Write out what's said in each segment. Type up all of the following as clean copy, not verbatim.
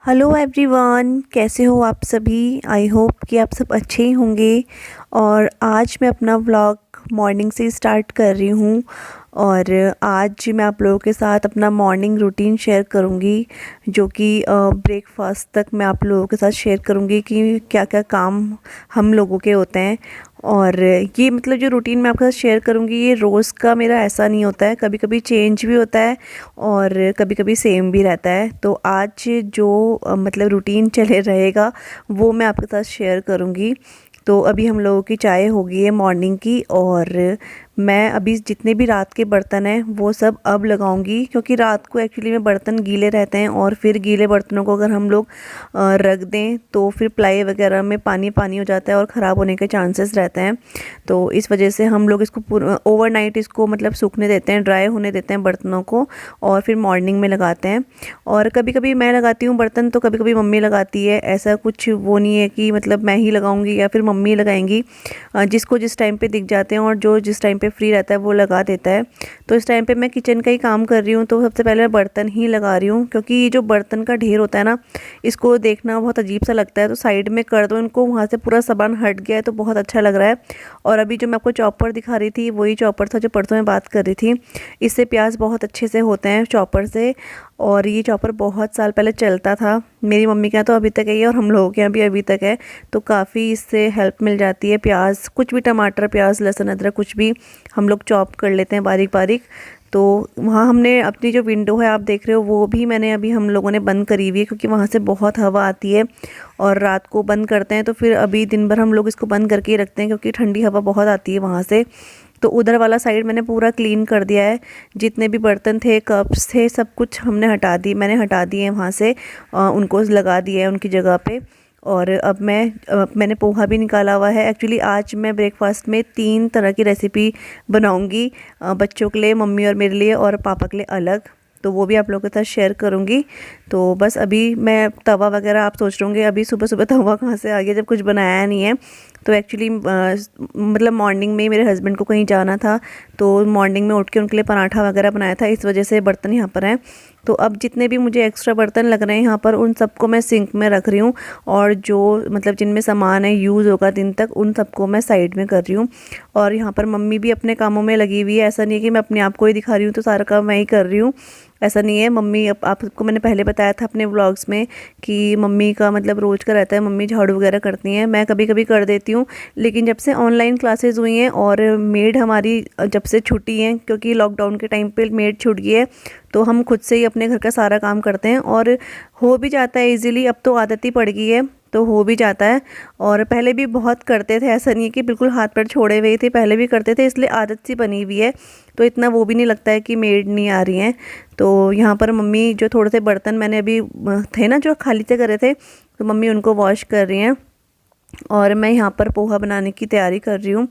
Hello everyone, कैसे हो आप सभी। आई होप कि आप सब अच्छे ही होंगे। और आज मैं अपना व्लॉग मॉर्निंग से स्टार्ट कर रही हूँ। और आज मैं आप लोगों के साथ अपना मॉर्निंग रूटीन शेयर करूँगी, जो कि ब्रेकफास्ट तक मैं आप लोगों के साथ शेयर करूँगी कि क्या क्या काम हम लोगों के होते हैं। और ये मतलब जो रूटीन मैं आपके साथ शेयर करूँगी, ये रोज़ का मेरा ऐसा नहीं होता है, कभी कभी चेंज भी होता है और कभी कभी सेम भी रहता है। तो आज जो मतलब रूटीन चले रहेगा वो मैं आपके साथ शेयर करूँगी। तो अभी हम लोगों की चाय हो गई है मॉर्निंग की, और मैं अभी जितने भी रात के बर्तन हैं वो सब अब लगाऊंगी, क्योंकि रात को एक्चुअली में बर्तन गीले रहते हैं और फिर गीले बर्तनों को अगर हम लोग रख दें तो फिर प्लाई वगैरह में पानी पानी हो जाता है और ख़राब होने के चांसेस रहते हैं। तो इस वजह से हम लोग इसको ओवरनाइट इसको मतलब सूखने देते हैं, ड्राई होने देते हैं बर्तनों को, और फिर मॉर्निंग में लगाते हैं। और कभी कभी मैं लगाती हूँ बर्तन, तो कभी कभी मम्मी लगाती है। ऐसा कुछ वो नहीं है कि मतलब मैं ही लगाऊंगी या फिर मम्मी लगाएंगी। जिसको जिस टाइम पे दिख जाते हैं और जो जिस टाइम पे फ्री रहता है वो लगा देता है। तो इस टाइम पे मैं किचन का ही काम कर रही हूँ, तो सबसे पहले मैं बर्तन ही लगा रही हूँ, क्योंकि ये जो बर्तन का ढेर होता है ना, इसको देखना बहुत अजीब सा लगता है। तो साइड में कर दो इनको, वहाँ से पूरा सामान हट गया है तो बहुत अच्छा लग रहा है। और अभी जो मैं आपको चॉपर दिखा रही थी वही चॉपर था जो परसों में बात कर रही थी। इससे प्याज बहुत अच्छे से होते हैं चॉपर से। और ये चॉपर बहुत साल पहले चलता था, मेरी मम्मी के यहाँ तो अभी तक है ये, और हम लोगों के यहाँ भी अभी तक है। तो काफ़ी इससे हेल्प मिल जाती है। प्याज कुछ भी, टमाटर प्याज लहसुन अदरक कुछ भी हम लोग चॉप कर लेते हैं बारीक बारीक। तो वहाँ हमने अपनी जो विंडो है आप देख रहे हो, वो भी मैंने अभी हम लोगों ने बंद करी हुई है, क्योंकि वहाँ से बहुत हवा आती है और रात को बंद करते हैं। तो फिर अभी दिन भर हम लोग इसको बंद करके ही रखते हैं, क्योंकि ठंडी हवा बहुत आती है वहाँ से। तो उधर वाला साइड मैंने पूरा क्लीन कर दिया है। जितने भी बर्तन थे, कप्स थे, सब कुछ मैंने हटा दिए वहाँ से, उनको लगा दिया है उनकी जगह पे। और अब मैंने पोहा भी निकाला हुआ है। एक्चुअली आज मैं ब्रेकफास्ट में 3 तरह की रेसिपी बनाऊंगी, बच्चों के लिए, मम्मी और मेरे लिए, और पापा के लिए अलग। तो वो भी आप लोगों के साथ शेयर करूंगी। तो बस अभी मैं तवा वगैरह, आप सोच रहे होंगे अभी सुबह सुबह तवा कहाँ से आ गया जब कुछ बनाया नहीं है। तो एक्चुअली मतलब मॉर्निंग में मेरे हस्बैंड को कहीं जाना था, तो मॉर्निंग में उठ के उनके लिए पराठा वगैरह बनाया था, इस वजह से बर्तन यहाँ पर हैं। तो अब जितने भी मुझे एक्स्ट्रा बर्तन लग रहे हैं यहाँ पर, उन सबको मैं सिंक में रख रही हूँ। और जो मतलब जिनमें सामान है यूज़ होगा दिन तक, उन सबको मैं साइड में कर रही हूँ। और यहाँ पर मम्मी भी अपने कामों में लगी हुई है। ऐसा नहीं है कि मैं अपने आप को ही दिखा रही हूँ तो सारा काम मैं ही कर रही हूँ, ऐसा नहीं है। मम्मी, आप सबको मैंने पहले बताया था अपने व्लॉग्स में कि मम्मी का मतलब रोज़ का रहता है, मम्मी झाड़ू वगैरह करती हैं, मैं कभी कभी कर देती हूँ। लेकिन जब से ऑनलाइन क्लासेस हुई हैं और मेड हमारी जब से छुट्टी हैं, क्योंकि लॉकडाउन के टाइम पे मेड छूट गई है, तो हम खुद से ही अपने घर का सारा काम करते हैं और हो भी जाता है इजीली। अब तो आदत ही पड़ गई है तो हो भी जाता है। और पहले भी बहुत करते थे, ऐसा नहीं है कि बिल्कुल हाथ पैर छोड़े हुए थे, पहले भी करते थे, इसलिए आदत सी बनी हुई है। तो इतना वो भी नहीं लगता है कि मेड नहीं आ रही हैं। तो यहाँ पर मम्मी जो थोड़े से बर्तन मैंने अभी थे ना जो खाली से करे थे, तो मम्मी उनको वॉश कर रही हैं। और मैं यहाँ पर पोहा बनाने की तैयारी कर रही हूँ।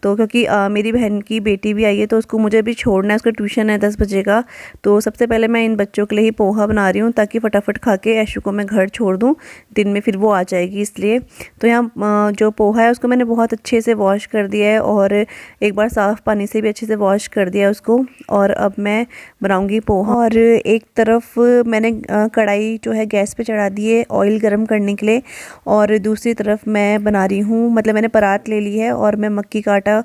तो क्योंकि मेरी बहन की बेटी भी आई है, तो उसको मुझे भी छोड़ना है, उसका ट्यूशन है 10 बजे का। तो सबसे पहले मैं इन बच्चों के लिए ही पोहा बना रही हूँ, ताकि फटाफट खा के ऐशु को मैं घर छोड़ दूँ, दिन में फिर वो आ जाएगी इसलिए। तो यहाँ जो पोहा है उसको मैंने बहुत अच्छे से वॉश कर दिया है, और एक बार साफ़ पानी से भी अच्छे से वॉश कर दिया है उसको। और अब मैं बनाऊँगी पोहा। और एक तरफ मैंने कढ़ाई जो है गैस पर चढ़ा दी है ऑयल गर्म करने के लिए, और दूसरी तरफ मैं बना रही हूँ, मतलब मैंने परात ले ली है और मैं मक्की का आटा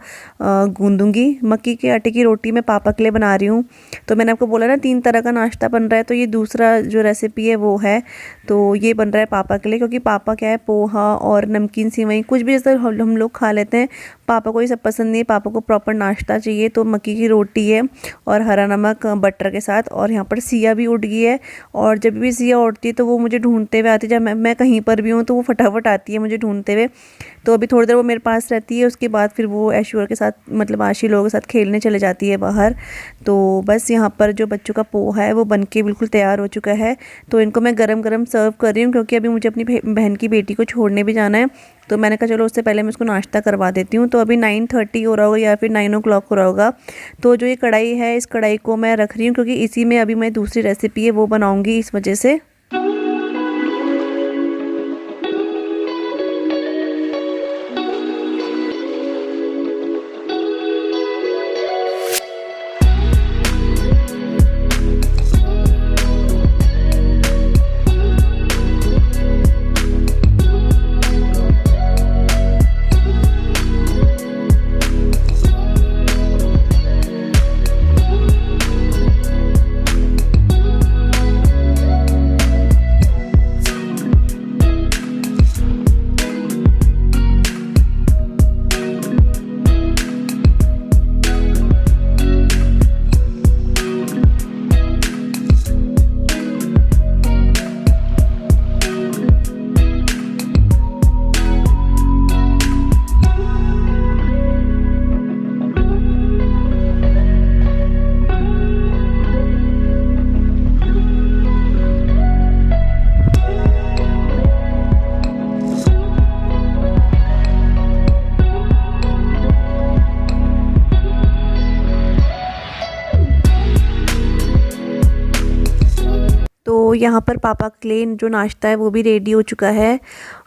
गूंदूंगी। मक्की के आटे की रोटी मैं पापा के लिए बना रही हूँ। तो मैंने आपको बोला ना 3 तरह का नाश्ता बन रहा है, तो ये दूसरा जो रेसिपी है वो है। तो ये बन रहा है पापा के लिए, क्योंकि पापा क्या है, पोहा और नमकीन सिवई कुछ भी जैसे हम लोग खा लेते हैं, पापा को ये सब पसंद नहीं है। पापा को प्रॉपर नाश्ता चाहिए। तो मक्की की रोटी है और हरा नमक बटर के साथ। और यहाँ पर सिया भी उठ गई है, और जब भी सिया उठती है तो वो मुझे ढूंढते हुए आती है। जब मैं कहीं पर भी हूँ तो वो फटाफट आती है मुझे ढूंढते हुए। तो अभी थोड़ी देर वो मेरे पास रहती है, उसके बाद फिर वो ऐश्वर्या के साथ मतलब आशी लोगों के साथ खेलने चले जाती है बाहर। तो बस यहाँ पर जो बच्चों का पोहा है वो बनके बिल्कुल तैयार हो चुका है। तो इनको मैं गरम गरम सर्व कर रही हूँ, क्योंकि अभी मुझे अपनी बहन की बेटी को छोड़ने भी जाना है। तो मैंने कहा चलो उससे पहले मैं उसको नाश्ता करवा देती हूँ। तो अभी 9:30 हो रहा होगा या फिर 9 o'clock हो रहा होगा। तो जो ये कढ़ाई है, इस कढ़ाई को मैं रख रही हूँ, क्योंकि इसी में अभी मैं दूसरी रेसिपी है वो बनाऊँगी, इस वजह से। यहाँ पर पापा के लिए जो नाश्ता है वो भी रेडी हो चुका है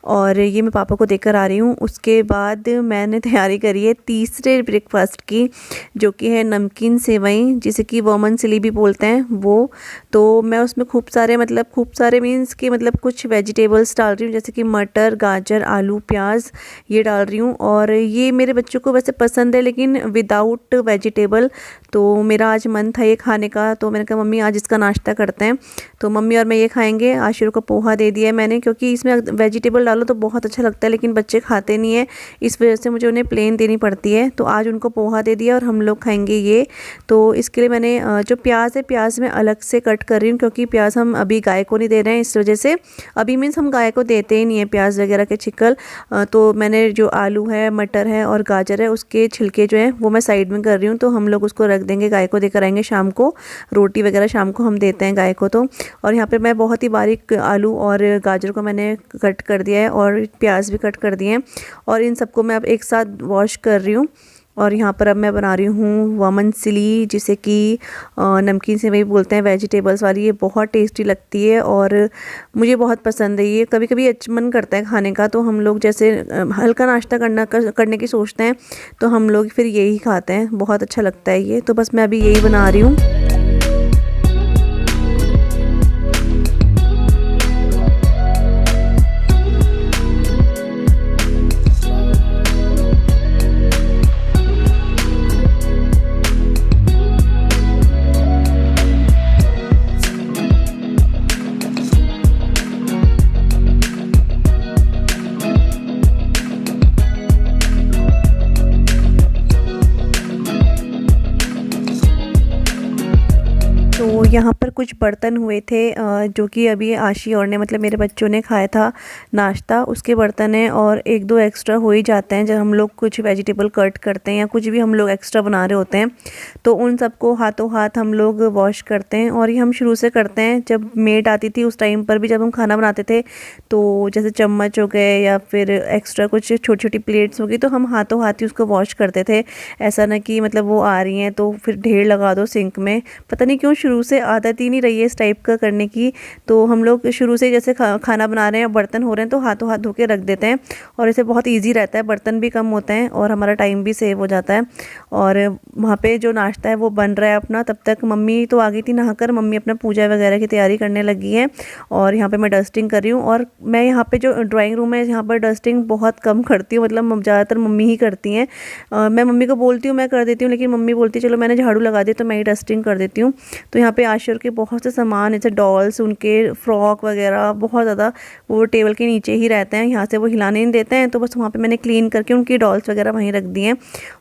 और ये मैं पापा को देकर आ रही हूँ। उसके बाद मैंने तैयारी करी है तीसरे ब्रेकफास्ट की, जो कि है नमकीन सेवई, जिसे कि वर्मनसिली भी बोलते हैं वो। तो मैं उसमें खूब सारे मीन्स कि मतलब कुछ वेजिटेबल्स डाल रही हूँ, जैसे कि मटर, गाजर, आलू, प्याज ये डाल रही हूँ। और ये मेरे बच्चों को वैसे पसंद है लेकिन विदाउट वेजिटेबल। तो मेरा आज मन था ये खाने का, तो मैंने कहा मम्मी आज इसका नाश्ता करते हैं। तो मम्मी और मैं ये खाएंगे। आशिर को पोहा दे दिया है मैंने, क्योंकि इसमें वेजिटेबल डालो तो बहुत अच्छा लगता है लेकिन बच्चे खाते नहीं है, इस वजह से मुझे उन्हें प्लेन देनी पड़ती है। तो आज उनको पोहा दे दिया और हम लोग खाएंगे ये। तो इसके लिए मैंने जो प्याज है, प्याज मैं अलग से कट कर रही हूँ, क्योंकि प्याज हम अभी गाय को नहीं दे रहे हैं, इस वजह से अभी मीन्स हम गाय को देते ही नहीं है प्याज वगैरह के छिकल। तो मैंने जो आलू है, मटर है और गाजर है, उसके छिलके जो है वो मैं साइड में कर रही हूँ। तो हम लोग उसको रख देंगे, गाय को देकर आएंगे शाम को। रोटी वगैरह शाम को हम देते हैं गाय को। तो और यहाँ पे मैं बहुत ही बारीक आलू और गाजर को मैंने कट कर दिया है और प्याज भी कट कर दिए हैं, और इन सबको मैं अब एक साथ वॉश कर रही हूँ। और यहाँ पर अब मैं बना रही हूँ वर्मनसिली, जिसे कि नमकीन सेवई बोलते हैं, वेजिटेबल्स वाली। ये बहुत टेस्टी लगती है और मुझे बहुत पसंद है ये। कभी कभी मन करता है खाने का, तो हम लोग जैसे हल्का नाश्ता करने की सोचते हैं, तो हम लोग फिर यही खाते हैं। बहुत अच्छा लगता है ये। तो बस मैं अभी यही बना रही हूँ। तो यहाँ पर कुछ बर्तन हुए थे जो कि अभी आशी और ने मतलब मेरे बच्चों ने खाया था नाश्ता, उसके बर्तन हैं। और एक दो एक्स्ट्रा हो ही जाते हैं जब हम लोग कुछ वेजिटेबल कट करते हैं या कुछ भी हम लोग एक्स्ट्रा बना रहे होते हैं, तो उन सबको हाथों हाथ हम लोग वॉश करते हैं। और ये हम शुरू से करते हैं, जब मेड आती थी उस टाइम पर भी जब हम खाना बनाते थे, तो जैसे चम्मच हो गए या फिर एक्स्ट्रा कुछ छोटी छोटी प्लेट्स हो गई, तो हम हाथों हाथ ही उसको वॉश करते थे। ऐसा ना कि मतलब वो आ रही हैं तो फिर ढेर लगा दो सिंक में। पता नहीं क्यों शुरू से आदत ही नहीं रही है इस टाइप का करने की। तो हम लोग शुरू से जैसे खाना बना रहे हैं, बर्तन हो रहे हैं, तो हाथों हाथ धो के रख देते हैं, और इसे बहुत ईजी रहता है, बर्तन भी कम होते हैं और हमारा टाइम भी सेव हो जाता है। और वहाँ पे जो नाश्ता है वो बन रहा है अपना, तब तक मम्मी तो आ गई थी नहाकर। मम्मी अपना पूजा वगैरह की तैयारी करने लगी है और यहाँ पे मैं डस्टिंग कर रही हूँ। और मैं यहाँ पे जो ड्राइंग रूम है, यहाँ पर डस्टिंग बहुत कम करती हूँ, मतलब ज़्यादातर मम्मी ही करती हैं। मैं मम्मी को बोलती हूँ मैं कर देती हूँ, लेकिन मम्मी बोलती है चलो मैंने झाड़ू लगा दी तो मैं ही डस्टिंग कर देती हूँ। तो यहाँ पे आशिर के बहुत से सामान, जैसे डॉल्स, उनके फ्रॉक वगैरह बहुत ज़्यादा वो टेबल के नीचे ही रहते हैं, यहाँ से वो हिलाने नहीं देते हैं। तो बस वहाँ पे मैंने क्लीन करके उनकी डॉल्स वगैरह वहीं रख दी हैं।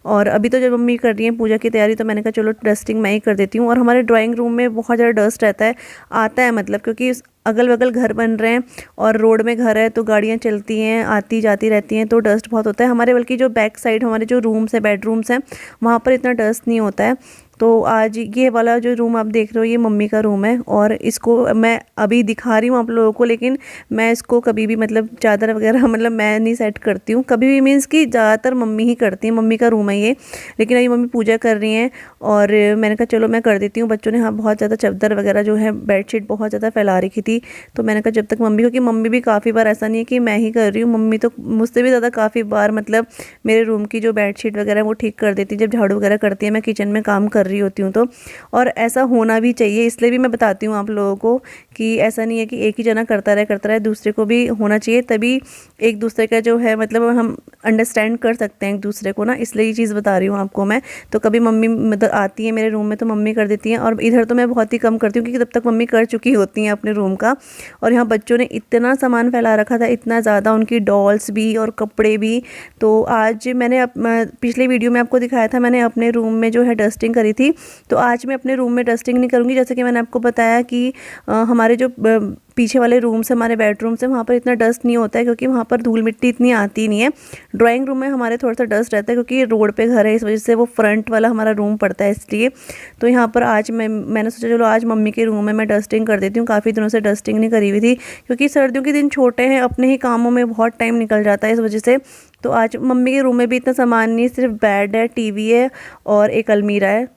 और अभी तो जब मम्मी कर रही हैं पूजा की तैयारी, तो मैंने कहा चलो डस्टिंग मैं ही कर देती हूँ। और हमारे ड्राइंग रूम में बहुत ज़्यादा डस्ट रहता है, आता है मतलब, क्योंकि अगल बगल घर बन रहे हैं और रोड में घर है, तो गाड़ियाँ चलती हैं, आती जाती रहती हैं, तो डस्ट बहुत होता है। हमारे बल्कि जो बैक साइड हमारे जो रूम्स हैं, बेडरूम्स हैं, वहाँ पर इतना डस्ट नहीं होता है। तो आज ये वाला जो रूम आप देख रहे हो ये मम्मी का रूम है, और इसको मैं अभी दिखा रही हूँ आप लोगों को, लेकिन मैं इसको कभी भी मतलब चादर वगैरह मतलब मैं नहीं सेट करती हूँ कभी भी, मीन्स कि ज़्यादातर मम्मी ही करती हैं, मम्मी का रूम है ये। लेकिन अभी मम्मी पूजा कर रही हैं और मैंने कहा चलो मैं कर देती हूँ। बच्चों ने हाँ बहुत ज़्यादा चादर वगैरह जो है बेडशीट बहुत ज़्यादा फैला रखी थी, तो मैंने कहा जब तक मम्मी, क्योंकि मम्मी भी काफ़ी बार, ऐसा नहीं है कि मैं ही कर रही हूँ, मम्मी तो मुझसे भी ज़्यादा काफ़ी बार मतलब मेरे रूम की जो बेडशीट वगैरह वो ठीक कर देती, जब झाड़ू वगैरह करती है, मैं किचन में काम कर रही होती हूँ तो। और ऐसा होना भी चाहिए, इसलिए भी मैं बताती हूँ आप लोगों को कि ऐसा नहीं है कि एक ही जना करता रहे, दूसरे को भी होना चाहिए, तभी एक दूसरे का जो है मतलब हम अंडरस्टैंड कर सकते हैं एक दूसरे को ना, इसलिए ये चीज़ बता रही हूँ आपको मैं। तो कभी मम्मी मतलब आती है मेरे रूम में तो मम्मी कर देती हैं, और इधर तो मैं बहुत ही कम करती हूँ क्योंकि तब तक मम्मी कर चुकी होती हैं अपने रूम का। और यहाँ बच्चों ने इतना सामान फैला रखा था, इतना ज़्यादा, उनकी डॉल्स भी और कपड़े भी। तो आज मैंने पिछले वीडियो में आपको दिखाया था, मैंने अपने रूम में जो है डस्टिंग करी थी, तो आज मैं अपने रूम में डस्टिंग नहीं करूँगी। जैसे कि मैंने आपको बताया कि हमारे जो पीछे वाले रूम्स, हमारे बेडरूम्स हैं, वहाँ पर इतना डस्ट नहीं होता है, क्योंकि वहाँ पर धूल मिट्टी इतनी आती नहीं है। ड्राइंग रूम में हमारे थोड़ा सा डस्ट रहता है, क्योंकि रोड पे घर है, इस वजह से वो फ्रंट वाला हमारा रूम पड़ता है, इसलिए। तो यहाँ पर आज मैंने सोचा चलो आज मम्मी के रूम में मैं डस्टिंग कर देती हूँ। काफ़ी दिनों से डस्टिंग नहीं करी हुई थी, क्योंकि सर्दियों के दिन छोटे हैं, अपने ही कामों में बहुत टाइम निकल जाता है इस वजह से। तो आज मम्मी के रूम में भी इतना सामान नहीं, सिर्फ बेड है, टीवी है और एक अलमीरा है।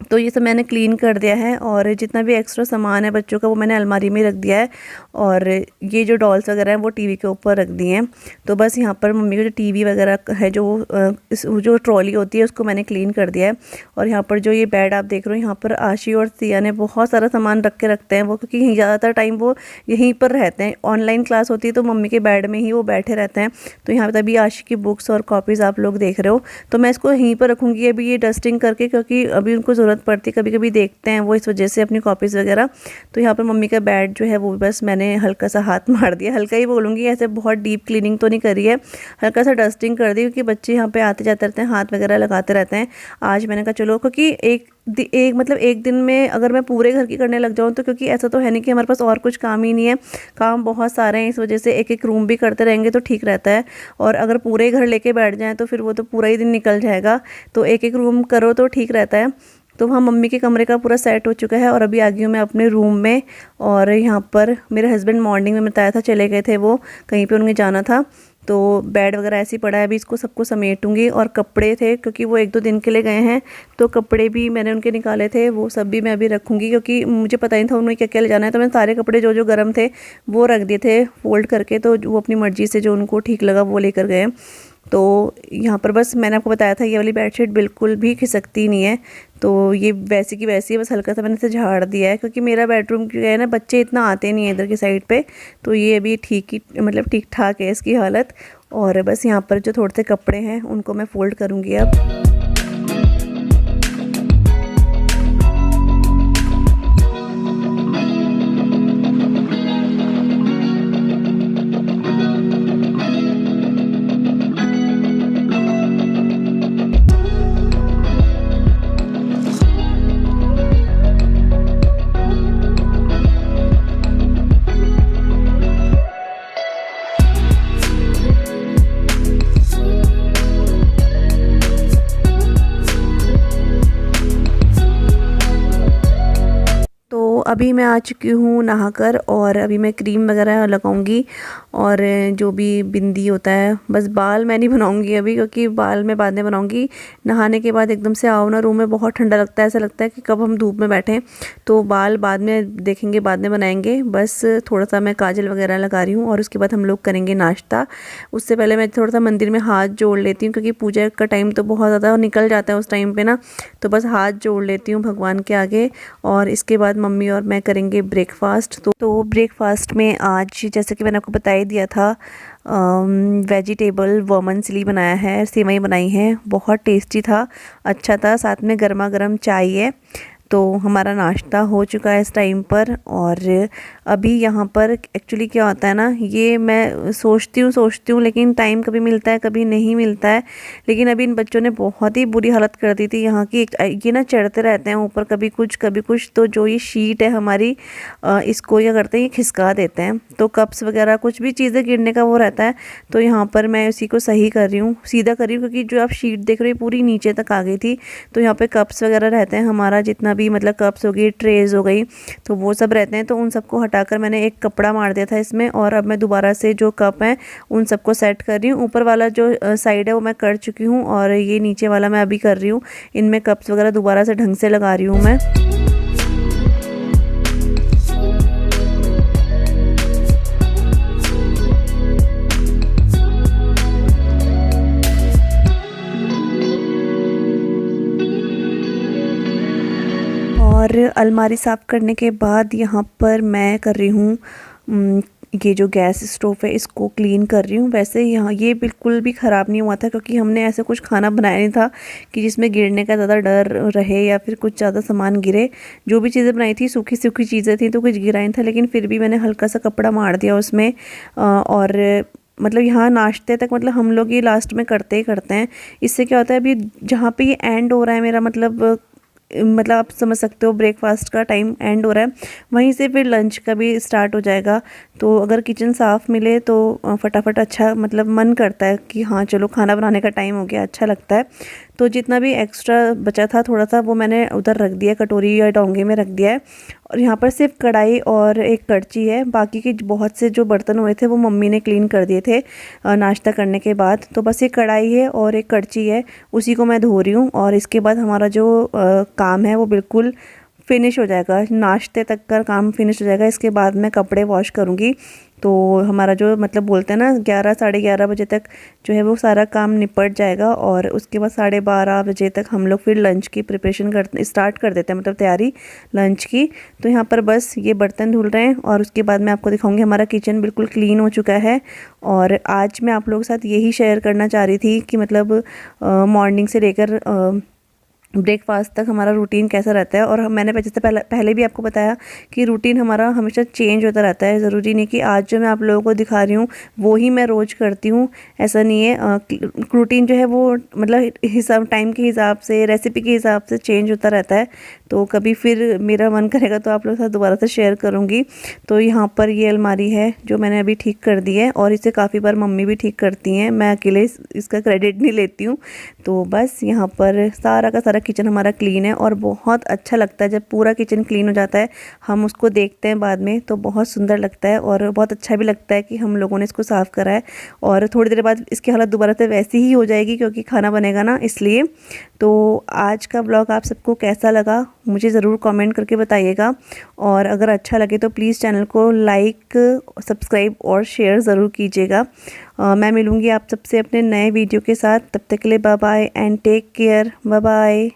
तो ये सब मैंने क्लीन कर दिया है और जितना भी एक्स्ट्रा सामान है बच्चों का वो मैंने अलमारी में रख दिया है। और ये जो डॉल्स वगैरह हैं वो टीवी के ऊपर रख दिए हैं। तो बस यहाँ पर मम्मी को जो टीवी वगैरह है जो ट्रॉली होती है उसको मैंने क्लीन कर दिया है। और यहाँ पर जो ये बेड आप देख रहे हो, यहाँ पर आशी और सिया ने बहुत सारा सामान रख के रखते हैं वो, क्योंकि ज़्यादातर टाइम वो यहीं पर रहते हैं। ऑनलाइन क्लास होती है तो मम्मी के बेड में ही वो बैठे रहते हैं। तो यहाँ पर अभी आशी की बुक्स और कॉपीज़ आप लोग देख रहे हो, तो मैं इसको यहीं पर रखूँगी अभी ये डस्टिंग करके, क्योंकि अभी उनको ज़रूरत पड़ती, कभी कभी देखते हैं वो, इस वजह से अपनी कॉपीज़ वगैरह। तो यहाँ पर मम्मी का बेड जो है वो बस मैंने हल्का सा हाथ मार दिया, हल्का ही बोलूँगी, ऐसे बहुत डीप क्लीनिंग तो नहीं करी है, हल्का सा डस्टिंग कर दी, क्योंकि बच्चे यहाँ पे आते जाते रहते हैं, हाथ वगैरह लगाते रहते हैं। आज मैंने कहा चलो, क्योंकि एक दिन में अगर मैं पूरे घर की करने लग जाऊँ तो, क्योंकि ऐसा तो है नहीं कि हमारे पास और कुछ काम ही नहीं है, काम बहुत सारे हैं, इस वजह से एक एक रूम भी करते रहेंगे तो ठीक रहता है। और अगर पूरे घर लेके बैठ जाएँ तो फिर वो तो पूरा ही दिन निकल जाएगा, तो एक एक रूम करो तो ठीक रहता है। तो वहाँ मम्मी के कमरे का पूरा सेट हो चुका है और अभी आ गई हूँ मैं अपने रूम में। और यहाँ पर मेरे हस्बैंड मॉर्निंग में बताया था चले गए थे, वो कहीं पे उन्हें जाना था, तो बेड वगैरह ऐसे ही पड़ा है, अभी इसको सबको समेटूंगी। और कपड़े थे, क्योंकि वो 1-2 दिन के लिए गए हैं, तो कपड़े भी मैंने उनके निकाले थे, वो सब भी मैं अभी रखूँगी, क्योंकि मुझे पता नहीं था उन्हें क्या क्या ले जाना है। तो मैंने सारे कपड़े जो जो गर्म थे वो रख दिए थे फोल्ड करके, तो वो अपनी मर्ज़ी से जो उनको ठीक लगा वो लेकर गए। तो यहाँ पर बस मैंने आपको बताया था ये वाली बेडशीट बिल्कुल भी खिसकती नहीं है, तो ये वैसी की वैसी है, बस हल्का सा मैंने इसे झाड़ दिया है, क्योंकि मेरा बेडरूम जो है ना, बच्चे इतना आते नहीं है इधर की साइड पे, तो ये अभी ठीक ठाक है इसकी हालत। और बस यहाँ पर जो थोड़े से कपड़े हैं उनको मैं फ़ोल्ड करूँगी अब। तो अभी मैं आ चुकी हूँ नहाकर, और अभी मैं क्रीम वगैरह लगाऊंगी, और जो भी बिंदी होता है, बस बाल मैं नहीं बनाऊंगी अभी, क्योंकि बाल मैं बाद में बनाऊंगी। नहाने के बाद एकदम से आओ ना रूम में, बहुत ठंडा लगता है, ऐसा लगता है कि कब हम धूप में बैठें, तो बाल बाद में देखेंगे, बाद में बनाएंगे। बस थोड़ा सा मैं काजल वगैरह लगा रही हूँ और उसके बाद हम लोग करेंगे नाश्ता। उससे पहले मैं थोड़ा सा मंदिर में हाथ जोड़ लेती हूँ, क्योंकि पूजा का टाइम तो बहुत ज़्यादा निकल जाता है उस टाइम पर ना, तो बस हाथ जोड़ लेती हूँ भगवान के आगे। और इसके बाद मम्मी और मैं करेंगे ब्रेकफास्ट। तो ब्रेकफास्ट में आज, जैसे कि मैंने आपको बता ही दिया था, वेजिटेबल वर्मनसिली बनाया है, सेवई बनाई है, बहुत टेस्टी था, अच्छा था, साथ में गर्मा गर्म चाय है। तो हमारा नाश्ता हो चुका है इस टाइम पर। और अभी यहाँ पर एक्चुअली क्या होता है ना, ये मैं सोचती हूँ लेकिन टाइम कभी मिलता है कभी नहीं मिलता है। लेकिन अभी इन बच्चों ने बहुत ही बुरी हालत कर दी थी यहाँ की। ये ना चढ़ते रहते हैं ऊपर, कभी कुछ, तो जो ये शीट है हमारी, इसको क्या करते हैं, ये खिसका देते हैं, तो कप्स वगैरह कुछ भी चीज़ें गिरने का वो रहता है। तो यहाँ पर मैं उसी को सही कर रही हूँ, सीधा कर रही हूँ, क्योंकि जो आप शीट देख रहे हो पूरी नीचे तक आ गई थी। तो यहाँ पे कप्स वगैरह रहते हैं, हमारा जितना भी मतलब कप्स हो गई, ट्रेज हो गई, तो वो सब रहते हैं। तो उन सबको हटाकर मैंने एक कपड़ा मार दिया था इसमें, और अब मैं दोबारा से जो कप हैं उन सबको सेट कर रही हूँ। ऊपर वाला जो साइड है वो मैं कर चुकी हूँ, और ये नीचे वाला मैं अभी कर रही हूँ। इनमें कप्स वगैरह दोबारा से ढंग से लगा रही हूँ मैं। और अलमारी साफ़ करने के बाद यहाँ पर मैं कर रही हूँ ये जो गैस स्टोव है इसको क्लीन कर रही हूँ। वैसे यहाँ ये बिल्कुल भी ख़राब नहीं हुआ था, क्योंकि हमने ऐसा कुछ खाना बनाया नहीं था कि जिसमें गिरने का ज़्यादा डर रहे या फिर कुछ ज़्यादा सामान गिरे। जो भी चीज़ें बनाई थी सूखी सूखी चीज़ें थी, तो कुछ गिरा नहीं था, लेकिन फिर भी मैंने हल्का सा कपड़ा मार दिया उसमें। और मतलब यहाँ नाश्ते तक, मतलब हम लोग ये लास्ट में करते ही करते हैं। इससे क्या होता है, अभी जहाँ पे ये एंड हो रहा है मेरा, मतलब आप समझ सकते हो ब्रेकफास्ट का टाइम एंड हो रहा है, वहीं से फिर लंच का भी स्टार्ट हो जाएगा। तो अगर किचन साफ़ मिले तो फटाफट, अच्छा मतलब मन करता है कि हाँ चलो खाना बनाने का टाइम हो गया, अच्छा लगता है। तो जितना भी एक्स्ट्रा बचा था थोड़ा सा वो मैंने उधर रख दिया, कटोरी या डोंगे में रख दिया है। और यहाँ पर सिर्फ कढ़ाई और एक कड़ची है, बाकी के बहुत से जो बर्तन हुए थे वो मम्मी ने क्लीन कर दिए थे नाश्ता करने के बाद। तो बस एक कढ़ाई है और एक कड़ची है, उसी को मैं धो रही हूँ। और इसके बाद हमारा जो काम है वो बिल्कुल फिनिश हो जाएगा, नाश्ते तक का काम फिनिश हो जाएगा। इसके बाद मैं कपड़े वॉश करूँगी, तो हमारा जो मतलब बोलते हैं ना 11 साढ़े 11 बजे तक जो है वो सारा काम निपट जाएगा। और उसके बाद 12:30 बजे तक हम लोग फिर लंच की प्रिपरेशन स्टार्ट कर देते हैं, मतलब तैयारी लंच की। तो यहाँ पर बस ये बर्तन धुल रहे हैं और उसके बाद मैं आपको दिखाऊंगी हमारा किचन बिल्कुल क्लीन हो चुका है। और आज मैं आप लोगों के साथ यही शेयर करना चाह रही थी कि मतलब मॉर्निंग से लेकर ब्रेकफास्ट तक हमारा रूटीन कैसा रहता है। और मैंने जैसे पहले भी आपको बताया कि रूटीन हमारा हमेशा चेंज होता रहता है। ज़रूरी नहीं कि आज जो मैं आप लोगों को दिखा रही हूँ वो ही मैं रोज़ करती हूँ, ऐसा नहीं है। रूटीन जो है वो मतलब हिसाब टाइम के हिसाब से, रेसिपी के हिसाब से चेंज होता रहता है। तो कभी फिर मेरा मन करेगा तो आप लोगों के साथ दोबारा से शेयर करूँगी। तो यहाँ पर ये अलमारी है जो मैंने अभी ठीक कर दी है, और इसे काफ़ी बार मम्मी भी ठीक करती हैं, मैं अकेले इसका क्रेडिट नहीं लेती हूँ। तो बस यहाँ पर सारा का सारा किचन हमारा क्लीन है और बहुत अच्छा लगता है जब पूरा किचन क्लीन हो जाता है। हम उसको देखते हैं बाद में तो बहुत सुंदर लगता है और बहुत अच्छा भी लगता है कि हम लोगों ने इसको साफ़ करा है। और थोड़ी देर बाद इसकी हालत दोबारा से वैसी ही हो जाएगी क्योंकि खाना बनेगा ना, इसलिए। तो आज का ब्लॉग आप सबको कैसा लगा मुझे ज़रूर कमेंट करके बताइएगा। और अगर अच्छा लगे तो प्लीज़ चैनल को लाइक, सब्सक्राइब और शेयर ज़रूर कीजिएगा। मैं मिलूँगी आप सबसे अपने नए वीडियो के साथ, तब तक के लिए bye bye and take care, bye bye.